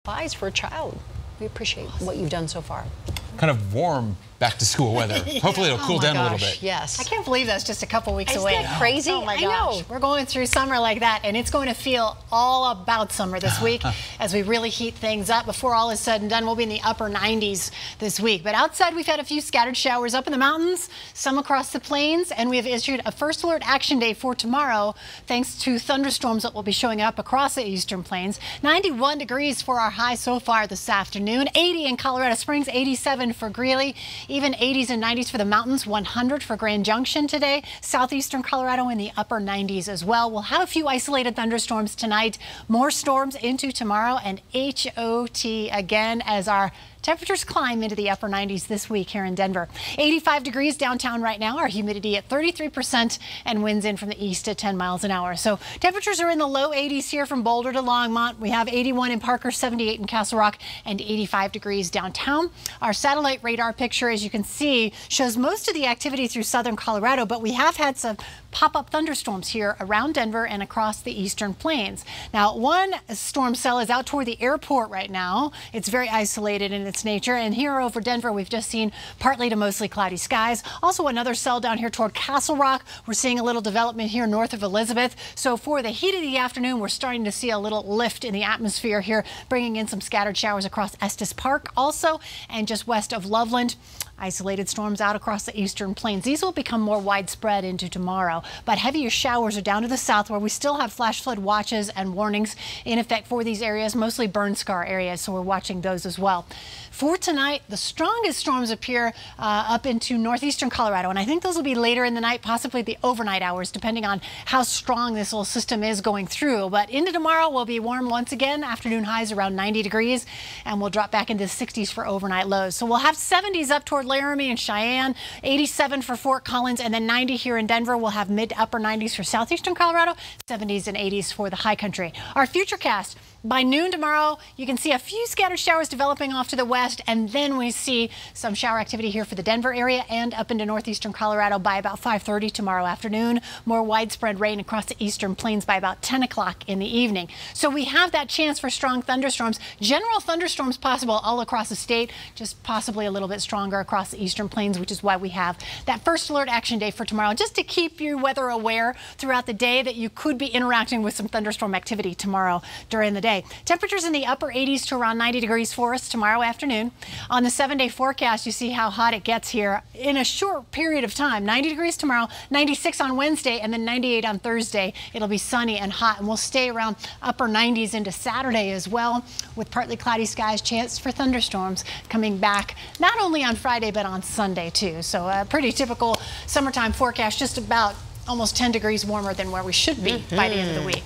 buys for a child. We appreciate what you've done so far. Kind of warm back-to-school weather. Hopefully it'll cool down a little bit. Yes. I can't believe that's just a couple weeks away. Isn't that crazy? Oh my I gosh. know. We're going through summer like that, and it's going to feel all about summer this week as we really heat things up. Before all is said and done, we'll be in the upper 90s this week. But outside, we've had a few scattered showers up in the mountains, some across the plains, and we have issued a first alert action day for tomorrow, thanks to thunderstorms that will be showing up across the eastern plains. 91 degrees for our high so far this afternoon. 80 in Colorado Springs, 87 for Greeley, even 80s and 90s for the mountains, 100 for Grand Junction today. Southeastern Colorado in the upper 90s as well. We'll have a few isolated thunderstorms tonight, more storms into tomorrow, and HOT again as our temperatures climb into the upper 90s this week here in Denver. 85 degrees downtown right now, our humidity at 33%, and winds in from the east at 10 miles an hour. So temperatures are in the low 80s here from Boulder to Longmont. We have 81 in Parker, 78 in Castle Rock, and 85 degrees downtown. Our satellite radar picture, as you can see, shows most of the activity through southern Colorado, but we have had some pop-up thunderstorms here around Denver and across the eastern plains. Now, one storm cell is out toward the airport right now. It's very isolated in its nature, and here over Denver we've just seen partly to mostly cloudy skies. Also another cell down here toward Castle Rock. We're seeing a little development here north of Elizabeth. So for the heat of the afternoon, we're starting to see a little lift in the atmosphere here, bringing in some scattered showers across Estes Park also, and just west of Loveland. Isolated storms out across the eastern plains. These will become more widespread into tomorrow, but heavier showers are down to the south where we still have flash flood watches and warnings in effect for these areas, mostly burn scar areas, so we're watching those as well. For tonight, the strongest storms appear up into northeastern Colorado, and I think those will be later in the night, possibly the overnight hours, depending on how strong this little system is going through. But into tomorrow, we'll be warm once again. Afternoon highs around 90 degrees, and we'll drop back into the 60s for overnight lows. So we'll have 70s up toward Laramie and Cheyenne, 87 for Fort Collins, and then 90 here in Denver. We'll have mid to upper 90s for southeastern Colorado, 70s and 80s for the high country. Our futurecast. By noon tomorrow, you can see a few scattered showers developing off to the west, and then we see some shower activity here for the Denver area and up into northeastern Colorado by about 5:30 tomorrow afternoon. More widespread rain across the eastern plains by about 10 o'clock in the evening. So we have that chance for strong thunderstorms. General thunderstorms possible all across the state, just possibly a little bit stronger across the eastern plains, which is why we have that first alert action day for tomorrow, just to keep you weather aware throughout the day that you could be interacting with some thunderstorm activity tomorrow during the day. Temperatures in the upper 80s to around 90 degrees for us tomorrow afternoon. On the 7-day forecast, you see how hot it gets here in a short period of time. 90 degrees tomorrow, 96 on Wednesday, and then 98 on Thursday. It'll be sunny and hot, and we'll stay around upper 90s into Saturday as well, with partly cloudy skies, chance for thunderstorms coming back not only on Friday but on Sunday too. So a pretty typical summertime forecast, just about almost 10 degrees warmer than where we should be by the end of the week.